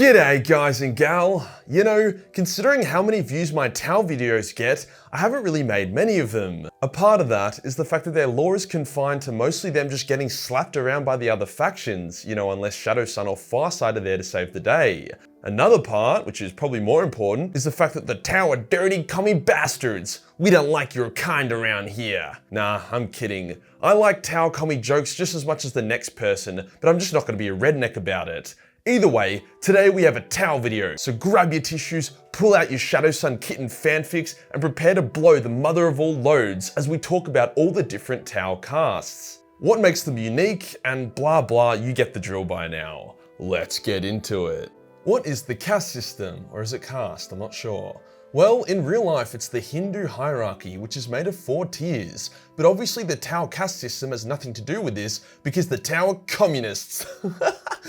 G'day guys and gal. You know, considering how many views my Tau videos get, I haven't really made many of them. A part of that is the fact that their lore is confined to mostly them just getting slapped around by the other factions, you know, unless Shadowsun or Farsight are there to save the day. Another part, which is probably more important, is the fact that the Tau are dirty, commie bastards. We don't like your kind around here. Nah, I'm kidding. I like Tau commie jokes just as much as the next person, but I'm just not going to be a redneck about it. Either way, today we have a Tau video, so grab your tissues, pull out your Shadowsun kitten fanfics, and prepare to blow the mother of all loads as we talk about all the different Tau castes. What makes them unique, and blah blah, you get the drill by now. Let's get into it. What is the caste system, or is it caste? I'm not sure. Well, in real life, it's the Hindu hierarchy, which is made of 4 tiers. But obviously the Tau caste system has nothing to do with this because the Tau are communists.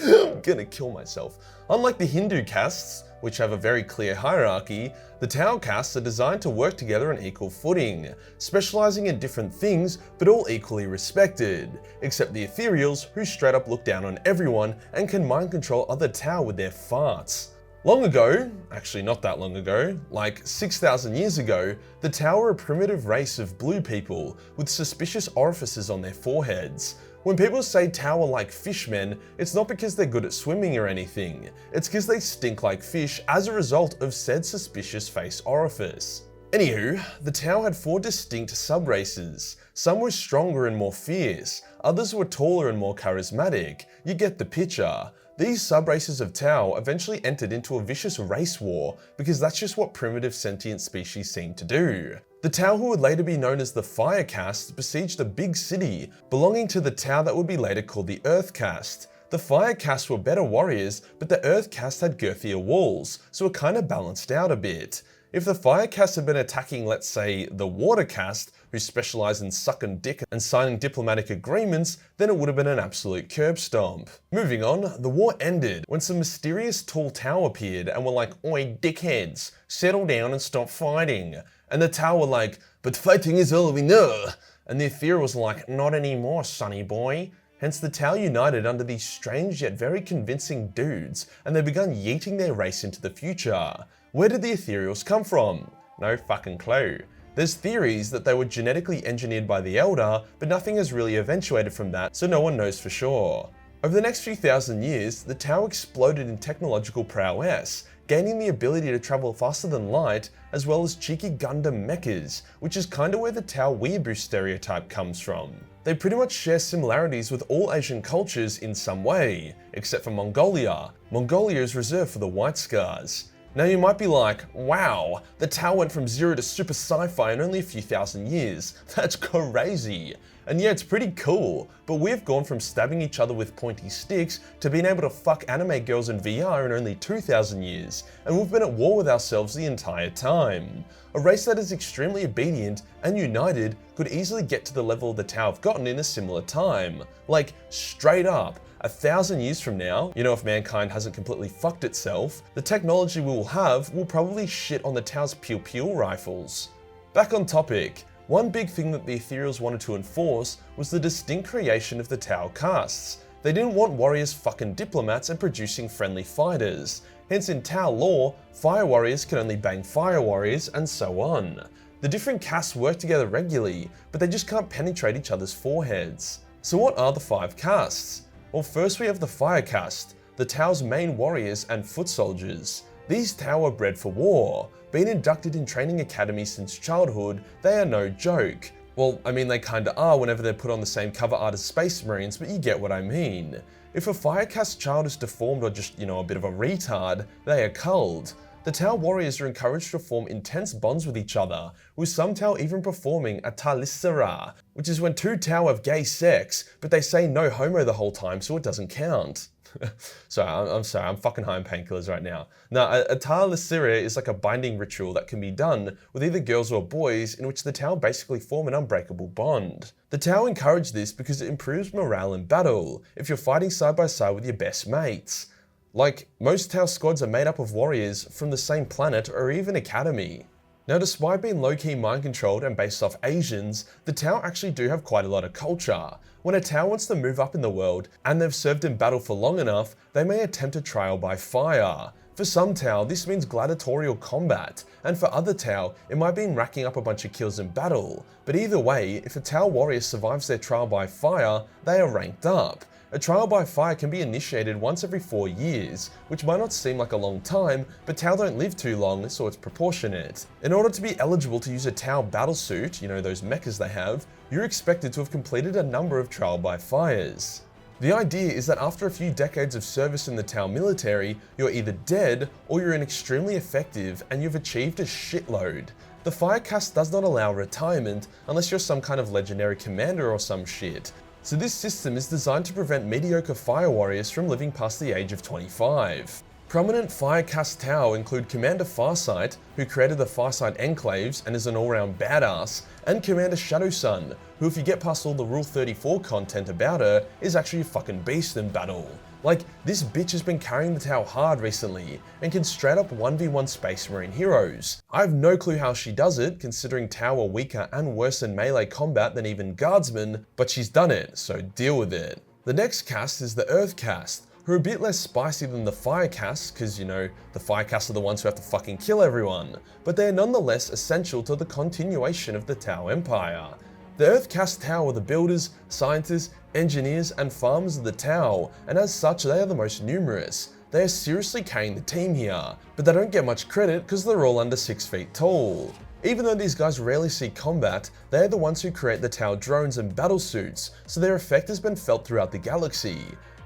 I'm gonna kill myself. Unlike the Hindu castes, which have a very clear hierarchy, the Tau castes are designed to work together on equal footing, specializing in different things, but all equally respected. Except the Ethereals, who straight up look down on everyone and can mind control other Tau with their farts. Long ago, actually not that long ago, like 6,000 years ago, the Tau were a primitive race of blue people with suspicious orifices on their foreheads. When people say Tau are like fishmen, it's not because they're good at swimming or anything, it's because they stink like fish as a result of said suspicious face orifice. Anywho, the Tau had 4 distinct sub-races. Some were stronger and more fierce, others were taller and more charismatic. You get the picture. These sub-races of Tau eventually entered into a vicious race war because that's just what primitive sentient species seem to do. The Tau who would later be known as the Fire Caste besieged a big city belonging to the Tau that would be later called the Earth Caste. The Fire Caste were better warriors, but the Earth Caste had girthier walls, so it kinda balanced out a bit. If the Fire Caste had been attacking, let's say, the Watercasts, who specialise in sucking dick and signing diplomatic agreements, then it would have been an absolute curb stomp. Moving on, the war ended when some mysterious tall Tau appeared and were like, "Oi, dickheads, settle down and stop fighting." And the Tau were like, "But fighting is all we know." And the Ethereals were like, "Not anymore, sonny boy." Hence the Tau united under these strange yet very convincing dudes, and they begun yeeting their race into the future. Where did the Ethereals come from? No fucking clue. There's theories that they were genetically engineered by the Elder, but nothing has really eventuated from that, so no one knows for sure. Over the next few thousand years, the Tau exploded in technological prowess, gaining the ability to travel faster than light, as well as cheeky Gundam mechas, which is kinda where the Tau weeaboo stereotype comes from. They pretty much share similarities with all Asian cultures in some way, except for Mongolia. Mongolia is reserved for the White Scars. Now you might be like, wow, the Tau went from 0 to super sci-fi in only a few thousand years. That's crazy. And yeah, it's pretty cool, but we've gone from stabbing each other with pointy sticks to being able to fuck anime girls in VR in only 2,000 years, and we've been at war with ourselves the entire time. A race that is extremely obedient and united could easily get to the level the Tau have gotten in a similar time. Like, straight up. 1,000 years from now, you know, if mankind hasn't completely fucked itself, the technology we will have will probably shit on the Tau's pew-pew rifles. Back on topic, one big thing that the Ethereals wanted to enforce was the distinct creation of the Tau castes. They didn't want warriors fucking diplomats and producing friendly fighters. Hence in Tau lore, fire warriors can only bang fire warriors and so on. The different castes work together regularly, but they just can't penetrate each other's foreheads. So what are the 5 castes? Well, first we have the Fire Caste, the Tau's main warriors and foot soldiers. These Tau are bred for war. Being inducted in training academies since childhood, they are no joke. Well, I mean they kinda are whenever they're put on the same cover art as Space Marines, but you get what I mean. If a Fire Caste child is deformed or just, you know, a bit of a retard, they are culled. The Tau warriors are encouraged to form intense bonds with each other, with some Tau even performing a talisara, which is when 2 Tau have gay sex, but they say no homo the whole time, so it doesn't count. I'm sorry, I'm fucking high on painkillers right now. Now, a talisara is like a binding ritual that can be done with either girls or boys, in which the Tau basically form an unbreakable bond. The Tau encourage this because it improves morale in battle, if you're fighting side by side with your best mates. Like, most Tau squads are made up of warriors from the same planet or even academy. Now, despite being low-key mind-controlled and based off Asians, the Tau actually do have quite a lot of culture. When a Tau wants to move up in the world, and they've served in battle for long enough, they may attempt a trial by fire. For some Tau, this means gladiatorial combat, and for other Tau, it might mean racking up a bunch of kills in battle. But either way, if a Tau warrior survives their trial by fire, they are ranked up. A trial by fire can be initiated once every 4 years, which might not seem like a long time, but Tau don't live too long, so it's proportionate. In order to be eligible to use a Tau battlesuit, you know, those mechas they have, you're expected to have completed a number of trial by fires. The idea is that after a few decades of service in the Tau military, you're either dead or you're extremely effective and you've achieved a shitload. The fire caste does not allow retirement unless you're some kind of legendary commander or some shit. So this system is designed to prevent mediocre fire warriors from living past the age of 25. Prominent fire caste Tau include Commander Farsight, who created the Farsight Enclaves and is an all-round badass, and Commander Shadowsun, who if you get past all the Rule 34 content about her, is actually a fucking beast in battle. Like, this bitch has been carrying the Tau hard recently, and can straight up 1v1 Space Marine heroes. I have no clue how she does it, considering Tau are weaker and worse in melee combat than even Guardsmen, but she's done it, so deal with it. The next caste is the Earth Caste, who are a bit less spicy than the Fire Caste, because you know, the Fire Caste are the ones who have to fucking kill everyone, but they are nonetheless essential to the continuation of the Tau Empire. The Earth Caste Tau are the builders, scientists, engineers, and farmers of the Tau, and as such they are the most numerous. They are seriously carrying the team here, but they don't get much credit because they're all under 6 feet tall. Even though these guys rarely see combat, they are the ones who create the Tau drones and battlesuits, so their effect has been felt throughout the galaxy.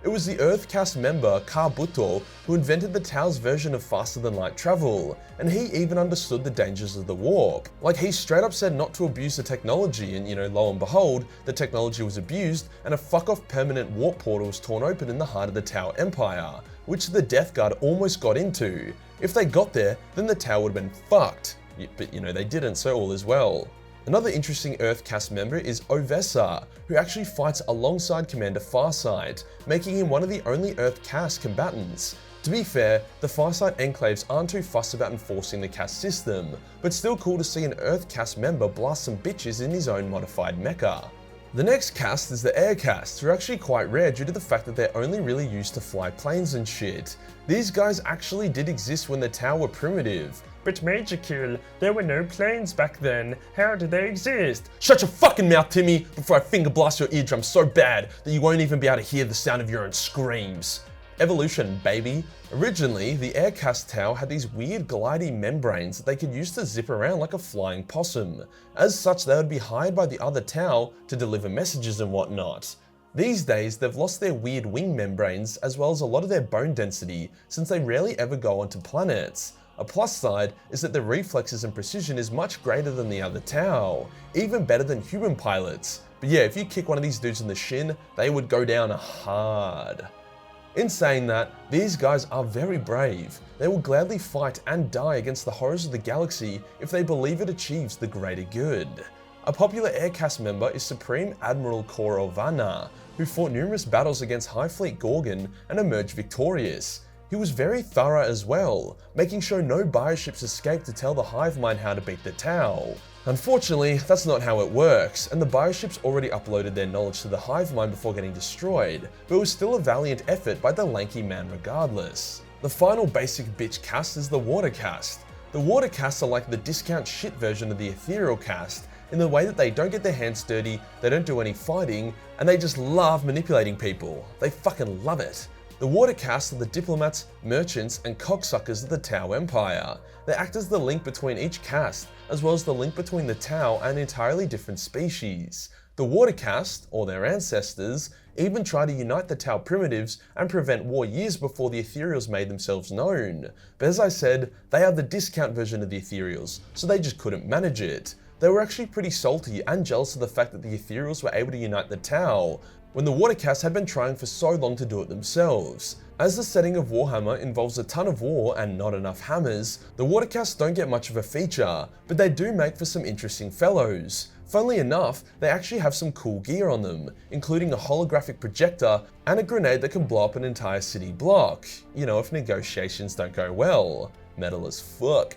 It was the Earth Caste member Kabuto who invented the Tau's version of faster than light travel, and he even understood the dangers of the warp. Like, he straight up said not to abuse the technology, and you know, lo and behold, the technology was abused and a fuck off permanent warp portal was torn open in the heart of the Tau Empire, which the Death Guard almost got into. If they got there, then the Tau would have been fucked. But you know, they didn't, so all is well. Another interesting Earth Caste member is Ovessa, who actually fights alongside Commander Farsight, making him one of the only Earth Caste combatants. To be fair, the Farsight Enclaves aren't too fussed about enforcing the caste system, but still cool to see an Earth Caste member blast some bitches in his own modified mecha. The next caste is the Air Caste, who are actually quite rare due to the fact that they're only really used to fly planes and shit. These guys actually did exist when the Tau were primitive. But Majorkill, there were no planes back then. How did they exist? Shut your fucking mouth, Timmy, before I finger blast your eardrum so bad that you won't even be able to hear the sound of your own screams. Evolution, baby. Originally, the Air Caste Tau had these weird glidey membranes that they could use to zip around like a flying possum. As such, they would be hired by the other Tau to deliver messages and whatnot. These days, they've lost their weird wing membranes as well as a lot of their bone density, since they rarely ever go onto planets. A plus side is that their reflexes and precision is much greater than the other Tau, even better than human pilots. But yeah, if you kick one of these dudes in the shin, they would go down hard. In saying that, these guys are very brave. They will gladly fight and die against the horrors of the galaxy if they believe it achieves the greater good. A popular Air Caste member is Supreme Admiral Korovana, who fought numerous battles against High Fleet Gorgon and emerged victorious. He was very thorough as well, making sure no bioships escaped to tell the hive mind how to beat the Tau. Unfortunately, that's not how it works, and the bioships already uploaded their knowledge to the hive mind before getting destroyed, but it was still a valiant effort by the lanky man regardless. The final basic bitch caste is the Watercasts. The Watercasts are like the discount shit version of the Ethereal caste, in the way that they don't get their hands dirty, they don't do any fighting, and they just love manipulating people. They fucking love it. The Watercasts are the diplomats, merchants, and cocksuckers of the Tau Empire. They act as the link between each caste, as well as the link between the Tau and entirely different species. The Watercasts, or their ancestors, even try to unite the Tau primitives and prevent war years before the Ethereals made themselves known. But as I said, they are the discount version of the Ethereals, so they just couldn't manage it. They were actually pretty salty and jealous of the fact that the Ethereals were able to unite the Tau, when the Watercasts had been trying for so long to do it themselves. As the setting of Warhammer involves a ton of war and not enough hammers, the Watercasts don't get much of a feature, but they do make for some interesting fellows. Funnily enough, they actually have some cool gear on them, including a holographic projector and a grenade that can blow up an entire city block. You know, if negotiations don't go well. Metal as fuck.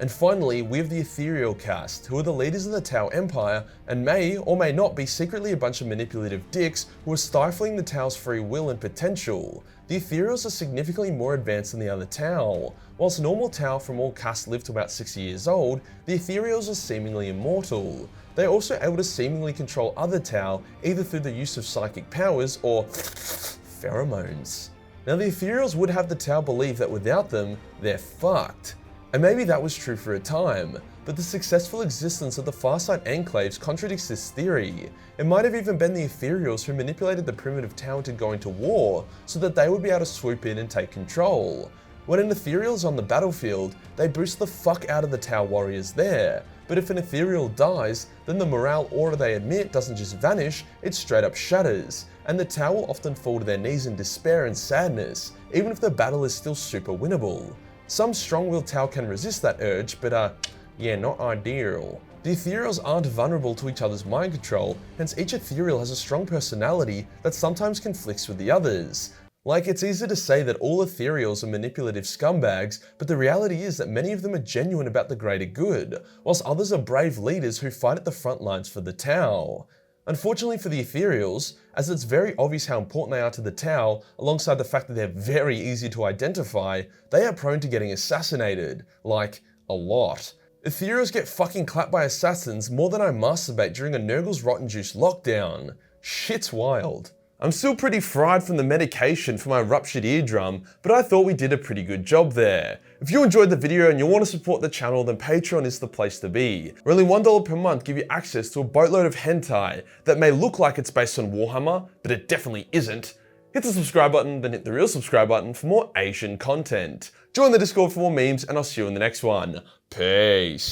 And finally, we have the Ethereal Caste, who are the leaders of the Tau Empire and may or may not be secretly a bunch of manipulative dicks who are stifling the Tau's free will and potential. The Ethereals are significantly more advanced than the other Tau. Whilst normal Tau from all castes live to about 60 years old, the Ethereals are seemingly immortal. They are also able to seemingly control other Tau either through the use of psychic powers or pheromones. Now the Ethereals would have the Tau believe that without them, they're fucked. And maybe that was true for a time, but the successful existence of the Farside Enclaves contradicts this theory. It might have even been the Ethereals who manipulated the primitive Tau into going to war so that they would be able to swoop in and take control. When an Ethereal is on the battlefield, they boost the fuck out of the Tau warriors there, but if an Ethereal dies, then the morale aura they emit doesn't just vanish, it straight up shatters, and the Tau will often fall to their knees in despair and sadness, even if the battle is still super winnable. Some strong-willed Tau can resist that urge, but yeah, not ideal. The Ethereals aren't vulnerable to each other's mind control, hence each Ethereal has a strong personality that sometimes conflicts with the others. Like, it's easy to say that all Ethereals are manipulative scumbags, but the reality is that many of them are genuine about the greater good, whilst others are brave leaders who fight at the front lines for the Tau. Unfortunately for the Ethereals, as it's very obvious how important they are to the Tau, alongside the fact that they're very easy to identify, they are prone to getting assassinated. Like, a lot. Ethereals get fucking clapped by assassins more than I masturbate during a Nurgle's Rotten Juice lockdown. Shit's wild. I'm still pretty fried from the medication for my ruptured eardrum, but I thought we did a pretty good job there. If you enjoyed the video and you want to support the channel, then Patreon is the place to be. Where only $1 per month give you access to a boatload of hentai that may look like it's based on Warhammer, but it definitely isn't. Hit the subscribe button, then hit the real subscribe button for more Asian content. Join the Discord for more memes, and I'll see you in the next one. Peace.